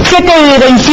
7:21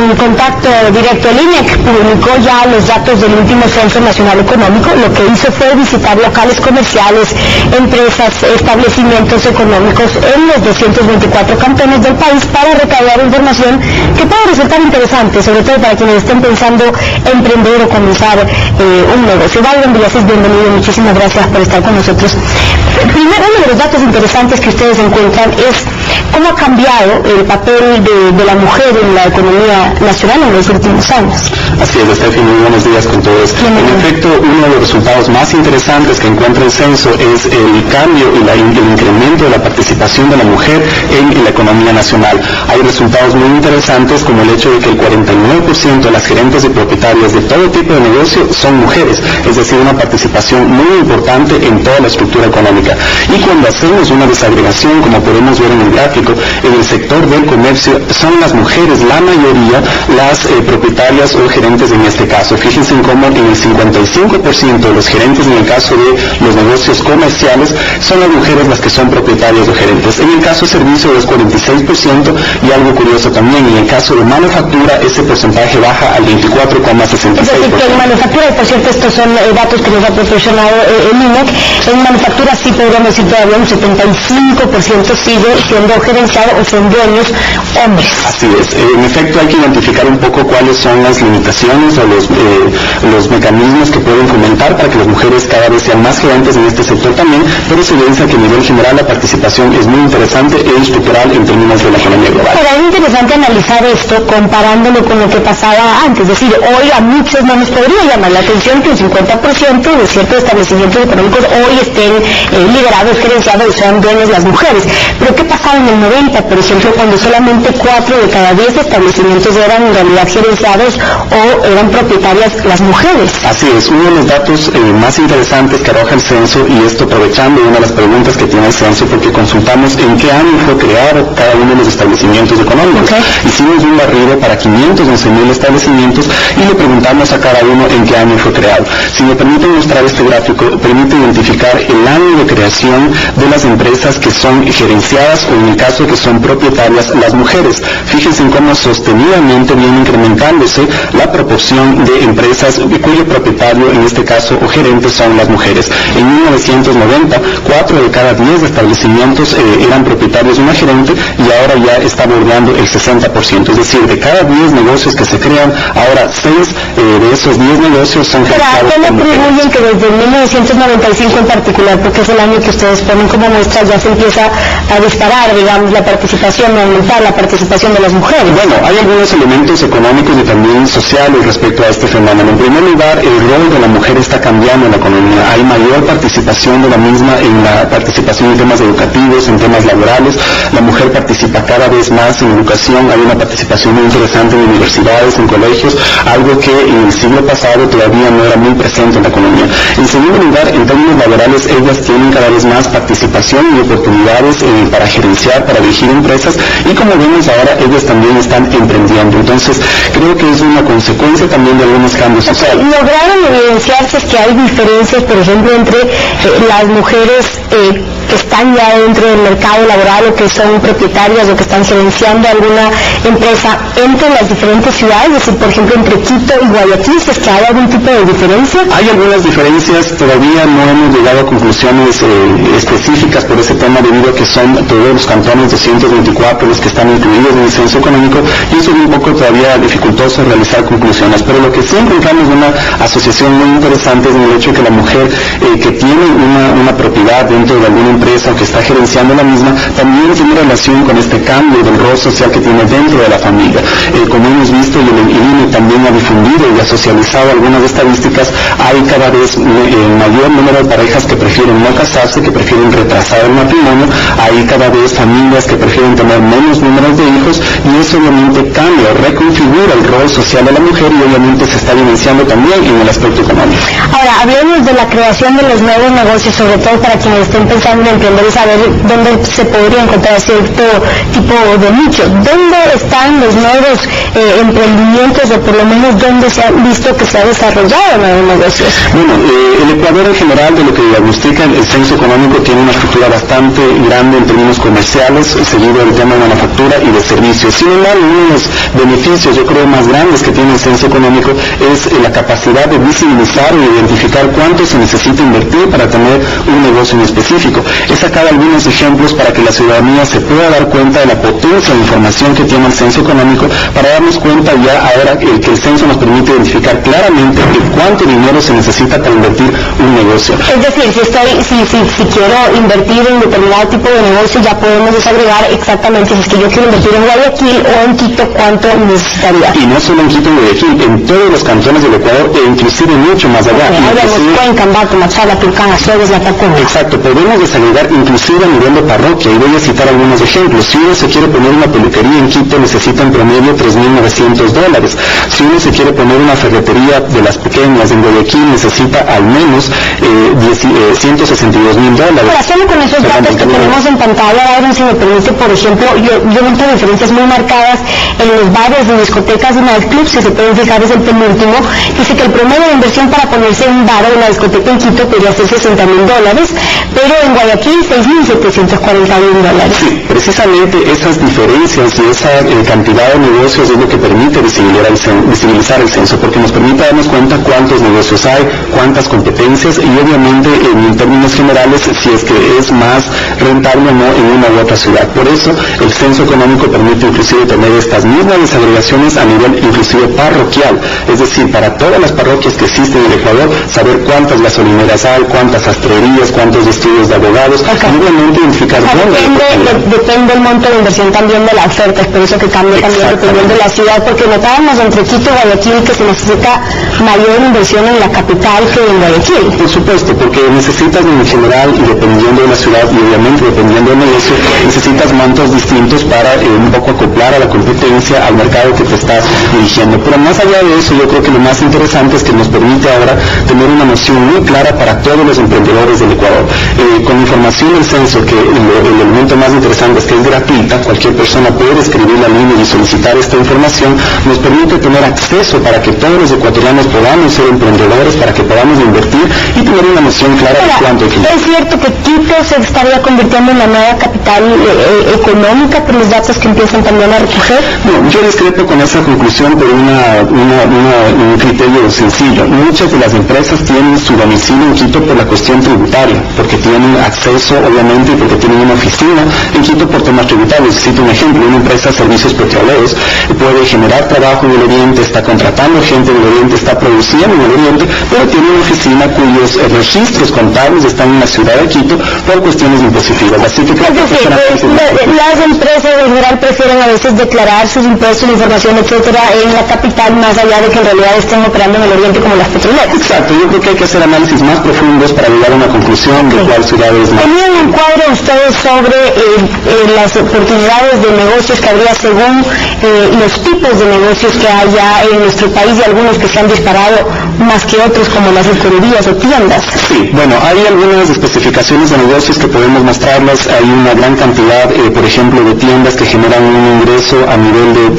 en contacto directo. El INEC publicó ya los datos del último Censo Nacional Económico. Lo que hizo fue visitar locales comerciales, empresas, establecimientos económicos en los 224 cantones del país para recaudar información que puede resultar interesante, sobre todo para quienes estén pensando emprender o comenzar un negocio. Byron Villases, bienvenido, muchísimas gracias por estar con nosotros. Primero, uno de los datos interesantes que ustedes encuentran es cómo ha cambiado el papel de la mujer en la economía nacional en los últimos años. Así es, Estefi, muy buenos días con todos. En efecto, uno de los resultados más interesantes que encuentra el censo es el cambio y el incremento de la participación de la mujer en la economía nacional. Hay resultados muy interesantes como el hecho de que el 49% de las gerentes y propietarias de todo tipo de negocio son mujeres, es decir, una participación muy importante en toda la estructura económica. Y cuando hacemos una desagregación, como podemos ver en el gráfico, en el sector del comercio son las mujeres, la mayoría, las propietarias o gerentes en este caso. Fíjense en cómo en el 55% de los gerentes en el caso de los negocios comerciales son las mujeres las que son propietarias o gerentes. En el caso de servicios es 46% y algo curioso también, en el caso de manufactura ese porcentaje baja al 24,66%. Es decir, que en manufactura, y por cierto estos son datos que nos ha proporcionado el INEC, en manufactura sí podríamos decir todavía un 75% sigue siendo gerenciado o son dueños hombres. Así es, en efecto hay que identificar un poco cuáles son las limitaciones o los mecanismos que pueden fomentar para que las mujeres cada vez sean más gerentes en este sector también, pero se evidencia que a nivel general la participación es muy interesante e estructural en términos de la economía global. Pero es interesante analizar esto comparándolo con lo que pasaba antes, es decir, hoy a muchos no nos podría llamar la atención que un 50% de ciertos establecimientos económicos hoy estén liderados, gerenciados, sean dueños las mujeres. Pero ¿qué pasaba en el 90, por ejemplo, cuando solamente 4 de cada 10 establecimientos eran en realidad gerenciados o eran propietarias las mujeres? Así es, uno de los datos más interesantes que arroja el censo, y esto aprovechando una de las preguntas que tiene el censo, porque consultamos en qué año fue creado cada uno de los establecimientos económicos. Hicimos un barrido para 511,000 establecimientos y le preguntamos a cada uno en qué año fue creado. Si me permiten mostrar este gráfico, permite identificar el año de creación de las empresas que son gerenciadas o en el caso que son propietarias las mujeres. Fíjense en cómo sostenidamente viene incrementándose la proporción de empresas cuyo propietario en este caso o gerentes son las mujeres. En 1990, 4 de cada 10 establecimientos eran propietarios de una gerente y ahora ya está bordeando el 60%. Es decir, de cada 10 negocios que se crean, ahora 6 de esos 10 negocios son gerenciados por mujeres. ¿Pero a qué le atribuyen que desde 1995 en particular, porque es el año que ustedes ponen como muestra, ya se empieza a disparar, digamos, la participación, a aumentar la participación de las mujeres? Bueno, hay algunos elementos económicos y también sociales respecto a este fenómeno. En primer lugar, el rol de la mujer está cambiando en la economía. Hay mayor participación de la misma en la participación en temas educativos, en temas laborales. La mujer participa cada vez más en educación. Hay una participación muy interesante en universidades, en colegios, algo que en el siglo pasado todavía no era muy presente en la economía. En segundo lugar, en términos laborales, ellas tienen cada vez más participación y oportunidades para gerenciar, para dirigir empresas, y como vemos ahora, ellas también están emprendiendo. Entonces, creo que es una consecuencia también de algunos cambios sociales. ¿Lograron evidenciarse que hay diferencias, por ejemplo, entre las mujeres que están ya dentro del mercado laboral o que son propietarias o que están gerenciando alguna empresa entre las diferentes ciudades? Es decir, por ejemplo, entre Quito y Guayaquil, ¿es que hay algún tipo de diferencia? Hay algunas diferencias, todavía no hemos llegado a conclusiones específicas por ese tema debido a que son todos los cantones 224 los que están incluidos en el censo económico y eso es un poco todavía dificultoso realizar conclusiones, pero lo que sí encontramos una asociación muy interesante es en el hecho de que la mujer que tiene una propiedad dentro de alguna empresa o que está gerenciando la misma también tiene relación con este cambio del rol social que tiene dentro de la familia. Como hemos visto y el INE también ha difundido y ha socializado algunas estadísticas, hay cada vez mayor número de parejas que prefieren no casarse, que prefieren retrasar el matrimonio, hay cada vez familias que prefieren tener menos números de hijos y eso obviamente cambia, reconfigura el rol social de la mujer y obviamente se está evidenciando también en el aspecto económico. Ahora, hablemos de la creación de los nuevos negocios, sobre todo para quienes estén pensando en emprender y saber dónde se podría encontrar cierto tipo de nicho. ¿Dónde están los nuevos emprendimientos o por lo menos dónde se ha visto que se ha desarrollado nuevos negocios? Bueno, el Ecuador en general, de lo que diagnostica el censo económico, tiene una estructura bastante grande en términos comerciales, seguido del tema de manufactura y de servicios. Sí Sin embargo, uno de los beneficios, yo creo, más grandes que tiene el censo económico es la capacidad de visibilizar y identificar cuánto se necesita invertir para tener un negocio en específico. He sacado algunos ejemplos para que la ciudadanía se pueda dar cuenta de la potencia de información que tiene el censo económico, para darnos cuenta ya ahora que el censo nos permite identificar claramente cuánto dinero se necesita para invertir un negocio. Es decir, si quiero invertir en determinado tipo de negocio, ya podemos desagregar exactamente si es que yo quiero invertir en Guayaquil o en Quito, cuánto necesitaría. Y no solo en Quito y Guayaquil, en todos los cantones del Ecuador e inclusive mucho más allá. Cuenca, Ambato, Machala, Tulcán, Azogues, La Tacoma. Exacto, podemos desagregar inclusive a nivel de parroquia, y voy a citar algunos ejemplos. Si uno se quiere poner una peluquería en Quito, necesita en promedio $3,900. Si uno se quiere poner una ferretería de las pequeñas en Guayaquil, necesita al menos $162,000. Ahora, solo con esos datos que tenemos en pantalla, Byron, si me permite, por ejemplo, yo noto diferencias muy marcadas en los bares, en discotecas y nightclubs, que se pueden fijar desde el penúltimo. Dice que el promedio de inversión para ponerse un bar o una discoteca en Quito podría ser $60,000, pero en Guayaquil $6,741. Sí, precisamente esas diferencias y esa cantidad de negocios es lo que permite visibilizar el censo, porque nos permite darnos cuenta cuántos negocios hay, cuántas competencias y obviamente en términos generales si es que es más rentable o no en una u otra ciudad. Por eso el censo económico permite inclusive tener estas mismas desagregaciones a nivel inclusive parroquial, es decir, para todas las parroquias que existen en el Ecuador, saber cuántas gasolineras hay, cuántas sastrerías, cuántos estudios de abogados, y obviamente identificar dónde. Depende el monto de inversión también de la oferta, es por eso que cambia también dependiendo de la ciudad, porque notábamos entre Quito y Guayaquil que se necesita mayor inversión en la capital que en Guayaquil. Por supuesto, porque necesitas en general, y dependiendo de la ciudad y obviamente dependiendo del negocio, necesitas montos distintos para un poco acoplar a la competencia, al mercado que te estás dirigiendo. Pero más allá de eso, yo creo que lo más interesante es que nos permite ahora tener una noción muy clara para todos los emprendedores del Ecuador. Con información del censo, que el elemento más interesante es que es gratuita, cualquier persona puede escribir la línea y solicitar esta información, nos permite tener acceso para que todos los ecuatorianos podamos ser emprendedores, para que podamos invertir y tener una noción clara de cuánto hay que invertir. ¿Es cierto que Quito se estaría convirtiendo en la nueva capital económica por los datos que empiezan también a recoger? No, yo discrepo con esa conclusión por un criterio sencillo. Muchas de las empresas tienen su domicilio en Quito por la cuestión tributaria, porque tienen acceso, obviamente, y porque tienen una oficina en Quito por temas tributarios. Cito un ejemplo, una empresa de servicios petroleros puede generar trabajo en el Oriente, está contratando gente en el Oriente, está produciendo en el Oriente, pero tiene una oficina cuyos registros contables están en la ciudad de Quito por cuestiones impositivas. Así que creo que las empresas en general prefieren a veces declarar sus impuestos, información, etcétera, en la capital, más allá de que en realidad estén operando en el Oriente como las petroleras. Exacto, yo creo que hay que hacer análisis más profundos para llegar a una conclusión de cuál ciudad es más. ¿Tenían un cuadro ustedes sobre las oportunidades de negocios que habría según los tipos de negocios que hay ya en nuestro país y algunos que se han disparado más que otros, como las licorerías o tiendas? Sí, bueno, hay algunas especificaciones de negocios que podemos mostrarlas. Hay una gran cantidad, por ejemplo, de tiendas que generan un ingreso a nivel de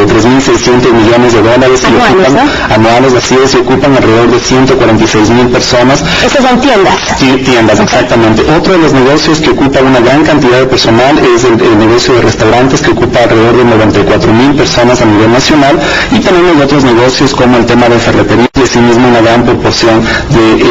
$3,600 millones anuales, así es, y ocupan alrededor de 146,000 personas. ¿Esas son tiendas? Sí, tiendas, exactamente. Otro de los negocios que ocupa una gran cantidad de personal es el negocio de restaurantes, que ocupa alrededor de 94,000 personas a nivel nacional, y tenemos otros negocios como el tema de ferretería, y asimismo una gran proporción de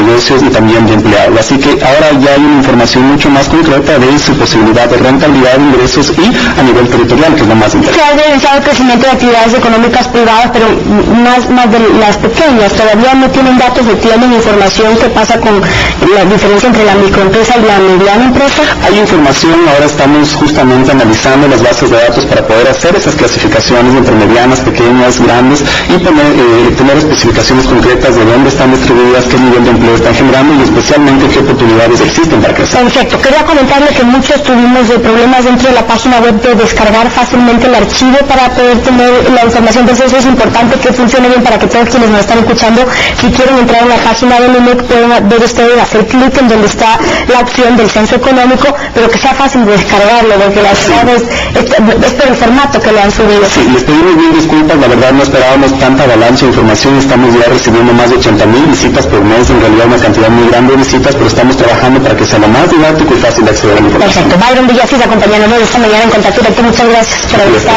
negocios y también de empleados. Así que ahora ya hay una información mucho más concreta de su posibilidad de rentabilidad de ingresos y a nivel territorial, que es lo más interesante. Se ha evidenciado el crecimiento de actividades económicas privadas, pero más de las pequeñas. Todavía no tienen datos, no tienen información. ¿Qué pasa con la diferencia entre la microempresa y la mediana empresa? Hay información, ahora estamos justamente analizando las bases de datos para poder hacer esas clasificaciones entre medianas, pequeñas, grandes, y tener especificaciones concretas de dónde están distribuidas, qué nivel de empleo están generando y especialmente qué oportunidades existen para crecer. Perfecto. Quería comentarle que muchos tuvimos problemas dentro de la página web de descargar fácilmente el archivo para poder tener la información. Entonces eso es importante que funcione bien para que todos quienes nos están escuchando, si quieren entrar en la página del INEC, pueden ver ustedes, hacer clic en donde está la opción del censo económico, pero que sea fácil de descargarlo, porque la verdad es por el formato que lo han subido. Sí, les pedimos bien disculpas, la verdad no esperábamos tanta avalancha mucha información, estamos ya recibiendo más de 80,000 visitas por mes, en realidad una cantidad muy grande de visitas, pero estamos trabajando para que sea lo más didáctico y fácil de acceder a la información. Perfecto. Byron Villacís acompañándonos esta mañana en Contacto Directo. Muchas gracias por haber estado.